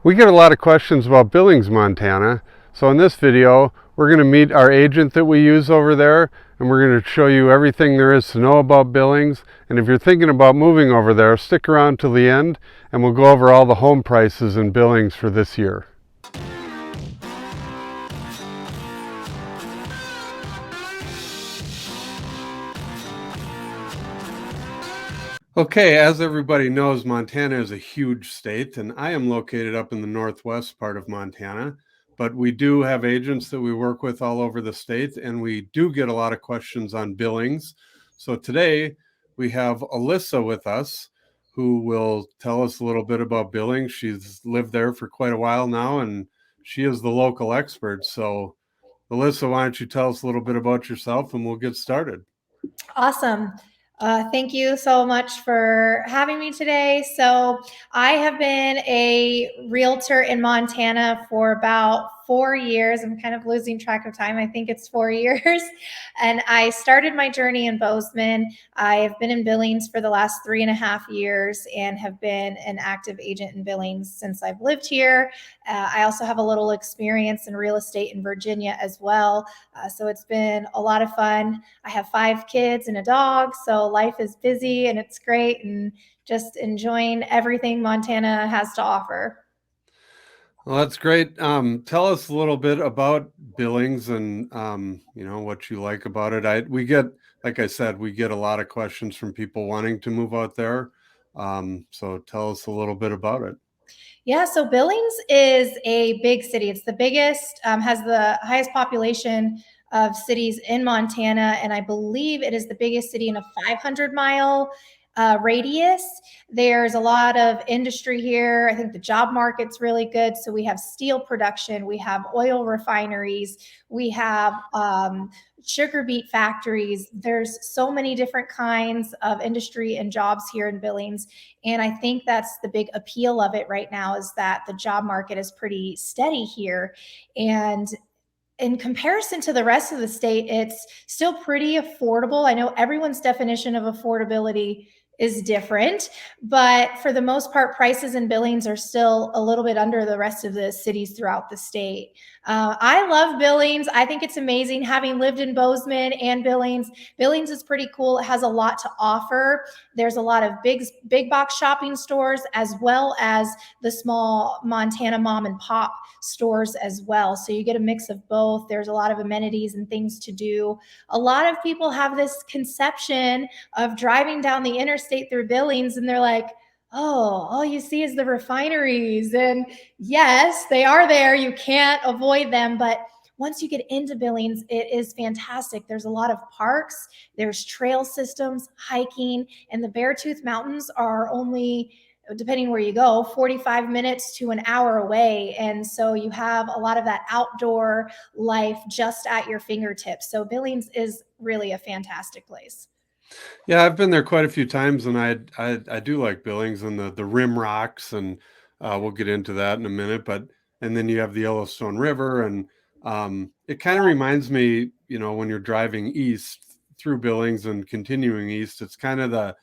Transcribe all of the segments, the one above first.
We get a lot of questions about Billings, Montana. So in this video, we're going to meet our agent that we use over there, and we're going to show you everything there is to know about Billings. And if you're thinking about moving over there, stick around till the end, and we'll go over all the home prices in Billings for this year. Okay, as everybody knows, Montana is a huge state, and I am located up in the northwest part of Montana. But we do have agents that we work with all over the state, and we do get a lot of questions on Billings. So today we have Alyssa with us, who will tell us a little bit about Billings. She's lived there for quite a while now, and she is the local expert. So, Alyssa, why don't you tell us a little bit about yourself, and we'll get started. Awesome. Thank you so much for having me today. So, I have been a realtor in Montana for about 4 years. I'm kind of losing track of time. I think it's 4 years. And I started my journey in Bozeman. I have been in Billings for the last 3.5 years and have been an active agent in Billings since I've lived here. I also have a little experience in real estate in Virginia as well. So, it's been a lot of fun. I have 5 kids and a dog, so life is busy and it's great, and just enjoying everything Montana has to offer. Well, that's great. Tell us a little bit about Billings and what you like about it. Like I said, we get a lot of questions from people wanting to move out there. So tell us a little bit about it. Yeah, so Billings is a big city. It's the biggest, has the highest population of cities in Montana, and I believe it is the biggest city in a 500-mile radius. There's a lot of industry here. I think the job market's really good. So we have steel production, we have oil refineries, we have sugar beet factories. There's so many different kinds of industry and jobs here in Billings. And I think that's the big appeal of it right now, is that the job market is pretty steady here. And in comparison to the rest of the state, it's still pretty affordable. I know everyone's definition of affordability is different, but for the most part, prices in Billings are still a little bit under the rest of the cities throughout the state. I love Billings. I think it's amazing, having lived in Bozeman and Billings. Billings is pretty cool. It has a lot to offer. There's a lot of big box shopping stores, as well as the small Montana mom and pop stores as well. So you get a mix of both. There's a lot of amenities and things to do. A lot of people have this conception of driving down the interstate through Billings, and they're like, oh, all you see is the refineries. And yes, they are there. You can't avoid them. But once you get into Billings, it is fantastic. There's a lot of parks, there's trail systems, hiking, and the Beartooth Mountains are only, depending where you go, 45 minutes to an hour away. And so you have a lot of that outdoor life just at your fingertips. So Billings is really a fantastic place. Yeah, I've been there quite a few times, and I do like Billings and the rim rocks, and we'll get into that in a minute. But and then you have the Yellowstone River, and it kind of reminds me, when you're driving east through Billings and continuing east, it's kind of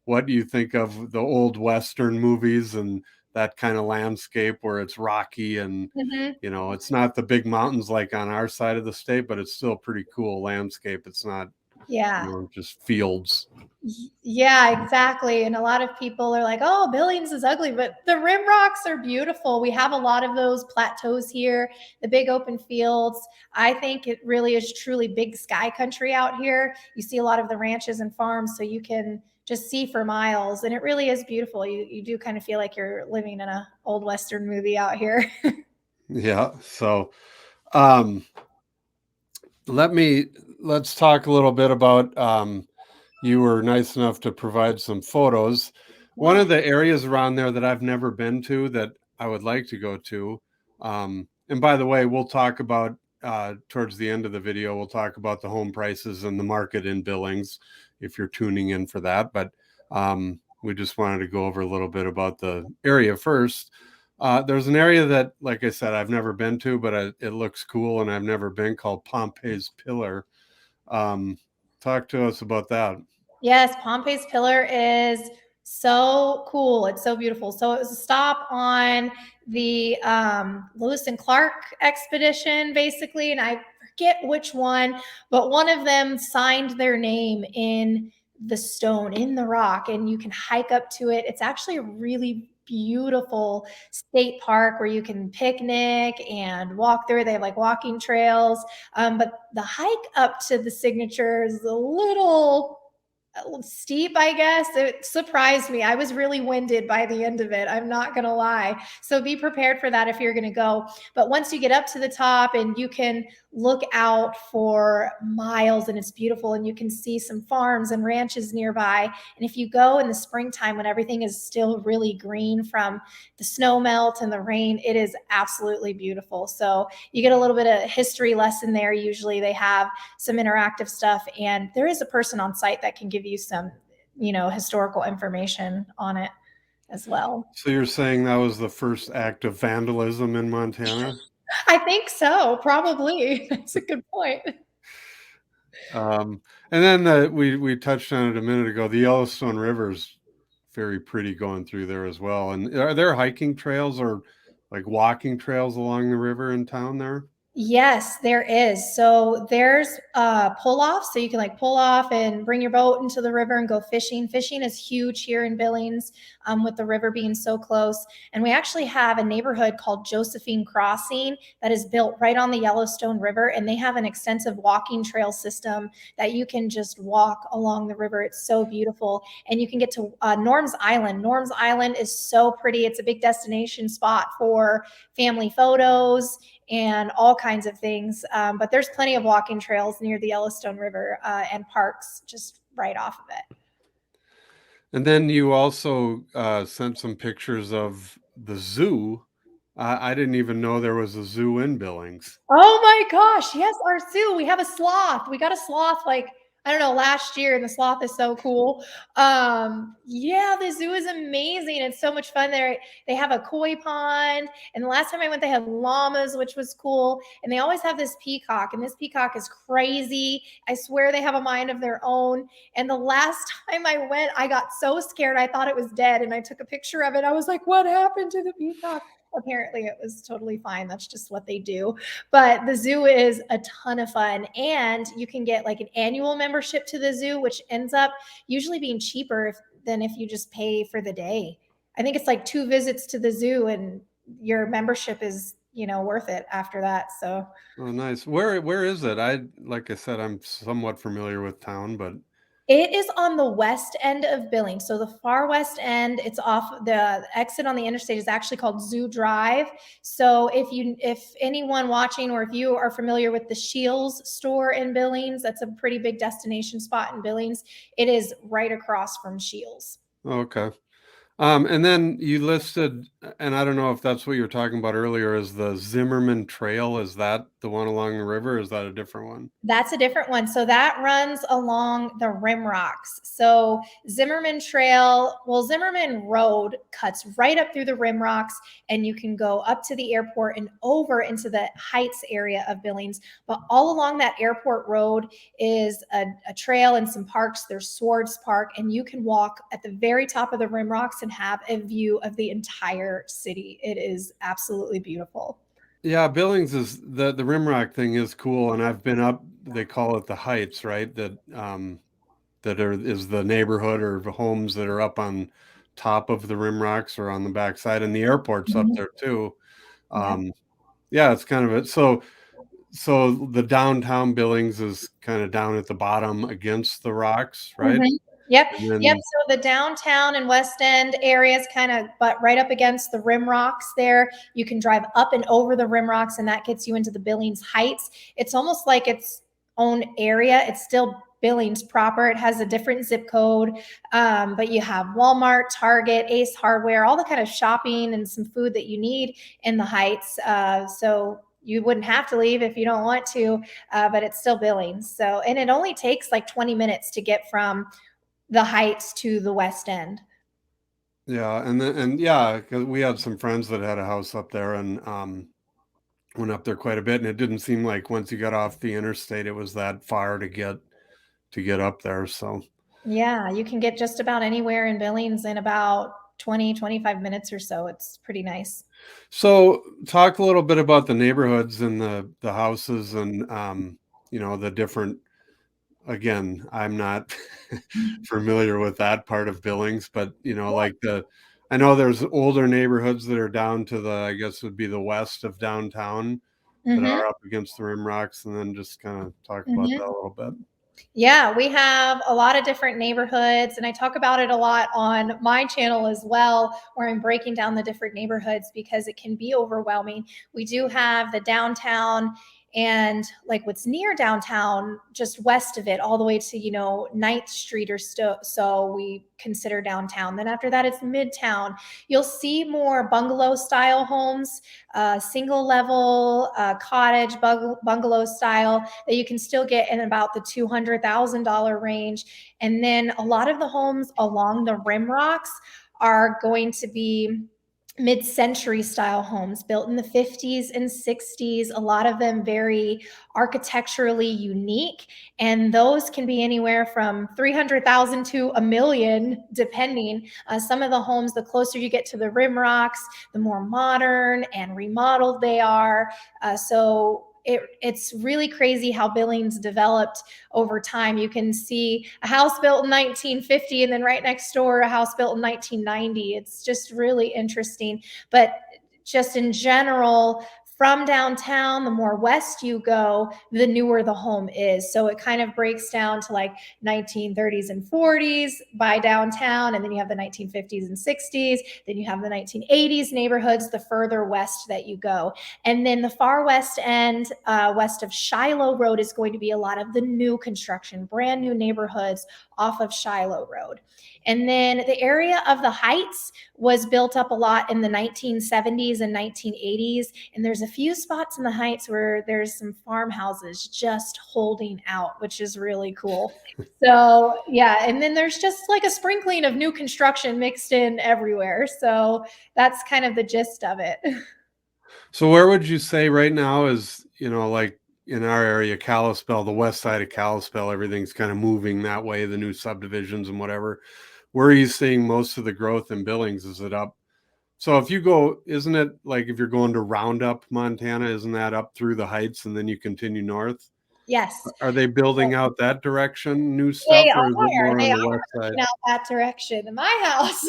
what you think of the old Western movies and that kind of landscape where it's rocky and Mhm. it's not the big mountains like on our side of the state, but it's still a pretty cool landscape. It's not Yeah. just fields. Yeah, exactly. And a lot of people are like, oh, Billings is ugly, but the rim rocks are beautiful. We have a lot of those plateaus here, the big open fields. I think it really is truly big sky country out here. You see a lot of the ranches and farms, so you can just see for miles. And it really is beautiful. You do kind of feel like you're living in an old Western movie out here. Yeah. So um let's talk a little bit about you were nice enough to provide some photos. One Yeah. of the areas around there that I've never been to that I would like to go to, and by the way, we'll talk about towards the end of the video, we'll talk about the home prices and the market in Billings if you're tuning in for that. But we just wanted to go over a little bit about the area first. There's an area that, like I said, I've never been to, but it looks cool, and I've never been, called Pompeys Pillar. Um, Talk to us about that. Yes, Pompeys Pillar is So cool. It's so beautiful. So it was a stop on the Lewis and Clark expedition, basically. And I forget which one, but one of them signed their name in the stone, in the rock, and you can hike up to it. It's actually a really beautiful state park where you can picnic and walk through. They have like walking trails. But the hike up to the signature is a little steep, I guess. It surprised me. I was really winded by the end of it. I'm not going to lie. So be prepared for that if you're going to go. But once you get up to the top and you can look out for miles and it's beautiful and you can see some farms and ranches nearby. And if you go in the springtime when everything is still really green from the snow melt and the rain, it is absolutely beautiful. So you get a little bit of history lesson there. Usually they have some interactive stuff, and there is a person on site that can give you some, historical information on it as well. So you're saying that was the first act of vandalism in Montana? I think so, probably. That's a good point. And then we touched on it a minute ago. The Yellowstone River is very pretty going through there as well. And are there hiking trails or like walking trails along the river in town there? Yes, there is. So there's pull off. So you can like pull off and bring your boat into the river and go fishing. Fishing is huge here in Billings, with the river being so close. And we actually have a neighborhood called Josephine Crossing that is built right on the Yellowstone River. And they have an extensive walking trail system that you can just walk along the river. It's so beautiful. And you can get to Norm's Island. Norm's Island is so pretty. It's a big destination spot for family photos and all kinds of things. But there's plenty of walking trails near the Yellowstone River and parks just right off of it. And then you also sent some pictures of the zoo. I didn't even know there was a zoo in Billings. Oh my gosh. Yes, our zoo. We have a sloth. We got a sloth like, I don't know, last year, and the sloth is so cool. Yeah, the zoo is amazing. It's so much fun there. They have a koi pond. And the last time I went, they had llamas, which was cool. And they always have this peacock, and this peacock is crazy. I swear they have a mind of their own. And the last time I went, I got so scared. I thought it was dead. And I took a picture of it. I was like, what happened to the peacock? Apparently it was totally fine. That's just what they do. But the zoo is a ton of fun, and you can get like an annual membership to the zoo, which ends up usually being cheaper than if you just pay for the day. I think it's like 2 visits to the zoo and your membership is, worth it after that. So Oh, nice. Where is it? Like I said, I'm somewhat familiar with town, but it is on the west end of Billings. So the far west end, it's off the exit on the interstate is actually called Zoo Drive. So if anyone watching or if you are familiar with the Shields store in Billings, that's a pretty big destination spot in Billings. It is right across from Shields. okay. And then you listed, and I don't know if that's what you were talking about earlier, is the Zimmerman Trail. Is that the one along the river? Or is that a different one? That's a different one. So that runs along the Rim Rocks. So Zimmerman Trail, well, Zimmerman Road cuts right up through the Rim Rocks, and you can go up to the airport and over into the Heights area of Billings. But all along that airport road is a trail and some parks. There's Swartz Park, and you can walk at the very top of the Rim Rocks and have a view of the entire city. It is absolutely beautiful. Yeah, Billings is the Rimrock thing is cool, and I've been up. They call it the Heights, right? Is the neighborhood or the homes that are up on top of the Rimrocks or on the backside, and the airport's up Mhm. there too. Yeah. Um, yeah, it's kind of it. So the downtown Billings is kind of down at the bottom against the rocks, right? Mhm. Yep, And yep. then So the downtown and West End areas kind of butt right up against the Rim Rocks there. You can drive up and over the Rim Rocks, and that gets you into the Billings Heights. It's almost like its own area. It's still Billings proper. It has a different zip code, but you have Walmart, Target, Ace Hardware, all the kind of shopping and some food that you need in the Heights. So you wouldn't have to leave if you don't want to, but it's still Billings. So, and it only takes like 20 minutes to get from the Heights to the West End. yeah, and yeah, 'cause we had some friends that had a house up there and went up there quite a bit, and it didn't seem like once you got off the interstate it was that far to get up there. So Yeah, you can get just about anywhere in Billings in about 20, 25 minutes or so. It's pretty nice. So talk a little bit about the neighborhoods and the houses and the different. Again, I'm not familiar with that part of Billings, but like I know there's older neighborhoods that are down to I guess would be the west of downtown that Mm-hmm. are up against the rim rocks, and then just kind of talk about that Mm-hmm. a little bit. Yeah, we have a lot of different neighborhoods, and I talk about it a lot on my channel as well, where I'm breaking down the different neighborhoods because it can be overwhelming. We do have the downtown and like what's near downtown, just west of it, all the way to, 9th Street or so we consider downtown. Then after that, it's Midtown. You'll see more bungalow style homes, single level cottage bungalow style that you can still get in about the $200,000 range. And then a lot of the homes along the rim rocks are going to be mid-century style homes built in the 50s and 60s, a lot of them very architecturally unique, and those can be anywhere from 300,000 to a million depending. Some of the homes, the closer you get to the rim rocks, the more modern and remodeled they are. It's really crazy how Billings developed over time. You can see a house built in 1950 and then right next door a house built in 1990. It's just really interesting. But just in general, from downtown, the more west you go, the newer the home is. So it kind of breaks down to like 1930s and 40s by downtown, and then you have the 1950s and 60s, then you have the 1980s neighborhoods the further west that you go. And then the far west end, west of Shiloh Road, is going to be a lot of the new construction, brand new neighborhoods off of Shiloh Road. And then the area of the Heights was built up a lot in the 1970s and 1980s. And there's a few spots in the Heights where there's some farmhouses just holding out, which is really cool. So, yeah. And then there's just like a sprinkling of new construction mixed in everywhere. So that's kind of the gist of it. So where would you say right now is, like in our area, Kalispell, the west side of Kalispell, everything's kind of moving that way, the new subdivisions and whatever. Where are you seeing most of the growth in Billings? Is it up? So if you go, isn't it like if you're going to Roundup, Montana, isn't that up through the Heights and then you continue north? Yes. Are they building out that direction, new They stuff, or is it are. more They on the are west side? moving out that direction in my house.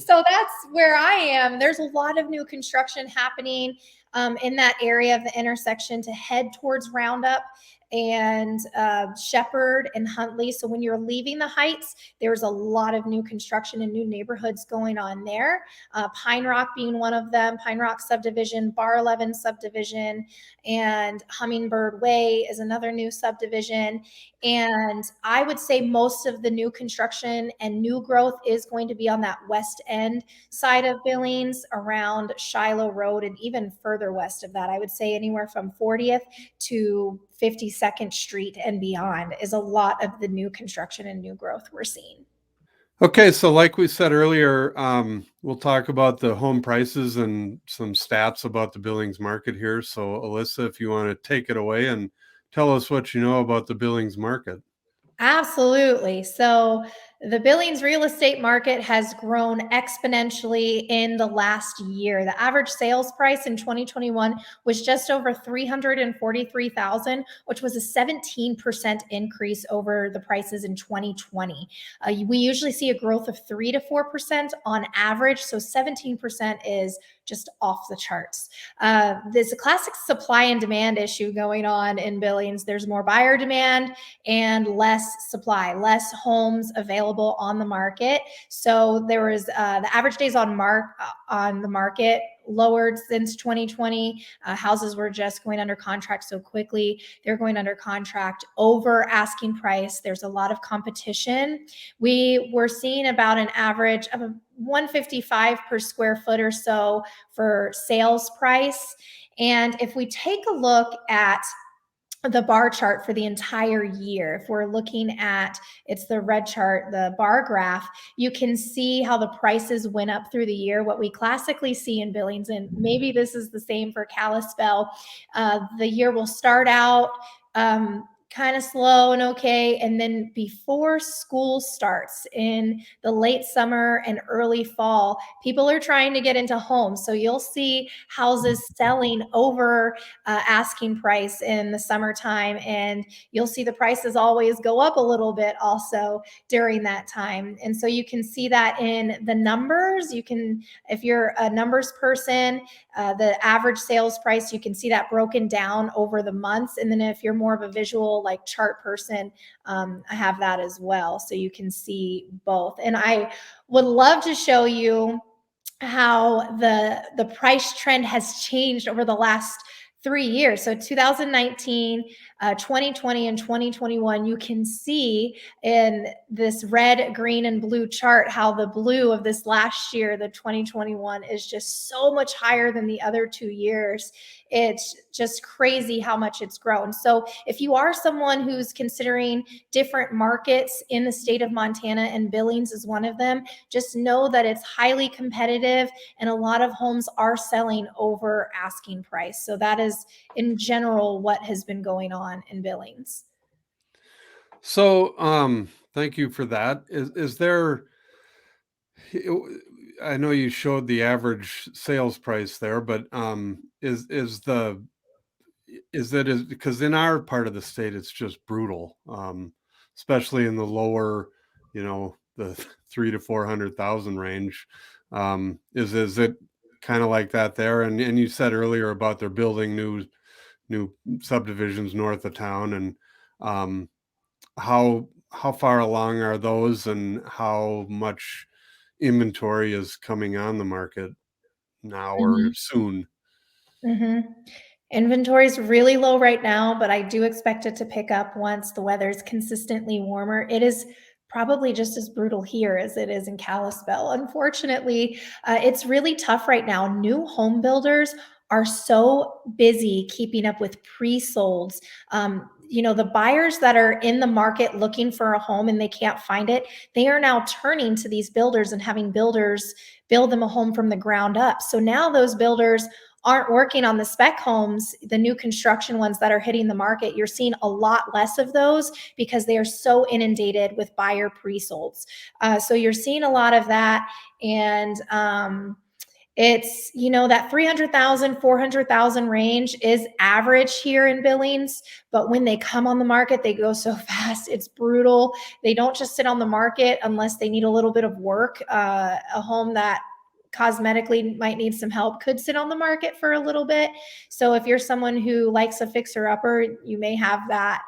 So that's where I am. There's a lot of new construction happening in that area of the intersection to head towards Roundup and Shepherd and Huntley. So when you're leaving the Heights, there's a lot of new construction and new neighborhoods going on there. Pine Rock being one of them, Pine Rock subdivision, Bar 11 subdivision, and Hummingbird Way is another new subdivision. And I would say most of the new construction and new growth is going to be on that west end side of Billings around Shiloh Road and even further west of that. I would say anywhere from 40th to 52nd Street and beyond is a lot of the new construction and new growth we're seeing. Okay, so like we said earlier, we'll talk about the home prices and some stats about the Billings market here. So, Alyssa, if you want to take it away and tell us what you know about the Billings market. Absolutely. So the Billings real estate market has grown exponentially in the last year. The average sales price in 2021 was just over 343,000, which was a 17% increase over the prices in 2020. We usually see a growth of 3 to 4% on average, so 17% is just off the charts. There's a classic supply and demand issue going on in Billings. There's more buyer demand and less supply, less homes available on the market. So there was the average days on the market lowered since 2020. Houses were just going under contract so quickly. They're going under contract over asking price. There's a lot of competition. We were seeing about an average of 155 per square foot or so for sales price. And if we take a look at the bar chart for the entire year, if we're looking at, it's the red chart, the bar graph, you can see how the prices went up through the year. What we classically see in Billings, and maybe this is the same for Kalispell, the year will start out kind of slow and okay. And then before school starts in the late summer and early fall, people are trying to get into homes. So you'll see houses selling over asking price in the summertime, and you'll see the prices always go up a little bit also during that time. And so you can see that in the numbers. You can, if you're a numbers person, the average sales price, you can see that broken down over the months. And then if you're more of a visual like chart person, I have that as well. So you can see both. And I would love to show you how the price trend has changed over the last 3 years. So 2019, 2020, and 2021, you can see in this red, green, and blue chart how the blue of this last year, the 2021, is just so much higher than the other 2 years. It's just crazy how much it's grown. So if you are someone who's considering different markets in the state of Montana, and Billings is one of them, just know that it's highly competitive and a lot of homes are selling over asking price. So that is in general what has been going on in Billings. So, thank you for that. Is there, I know you showed the average sales price there, but is it because in our part of the state it's just brutal, especially in the lower, the 300,000 to 400,000 range. Is it kind of like that there? And you said earlier about they're building new subdivisions north of town, and um, how far along are those, and how much inventory is coming on the market now or Mhm. soon? Mhm. Inventory is really low right now, but I do expect it to pick up once the weather is consistently warmer. It is probably just as brutal here as it is in Kalispell. Unfortunately, it's really tough right now. New home builders are so busy keeping up with pre-solds. The buyers that are in the market looking for a home and they can't find it, they are now turning to these builders and having builders build them a home from the ground up. So now those builders aren't working on the spec homes, the new construction ones that are hitting the market. You're seeing a lot less of those because they are so inundated with buyer pre-solds. So you're seeing a lot of that. And it's, that 300,000, 400,000 range is average here in Billings. But when they come on the market, they go so fast. It's brutal. They don't just sit on the market unless they need a little bit of work. A home that cosmetically might need some help could sit on the market for a little bit. So if you're someone who likes a fixer upper, you may have that,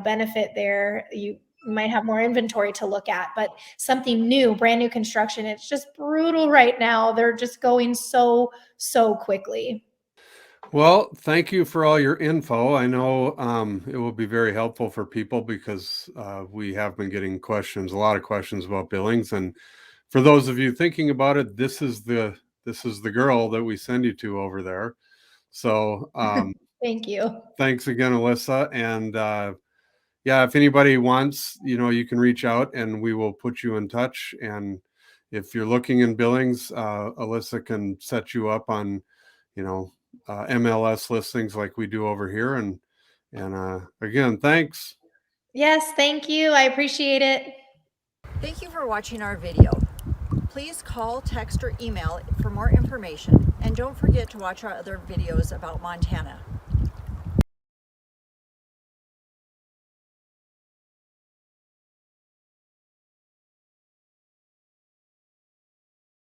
benefit there. You might have more inventory to look at, but something new, brand new construction, it's just brutal right now. They're just going so quickly. Well, thank you for all your info. I know it will be very helpful for people because we have been getting a lot of questions about Billings. And for those of you thinking about it, this is the girl that we send you to over there. So Thank you. thanks again, Alyssa. And yeah, if anybody wants, you can reach out and we will put you in touch. And if you're looking in Billings, Alyssa can set you up on, MLS listings like we do over here. And again, thanks. Yes, thank you. I appreciate it. Thank you for watching our video. Please call, text, or email for more information. And don't forget to watch our other videos about Montana.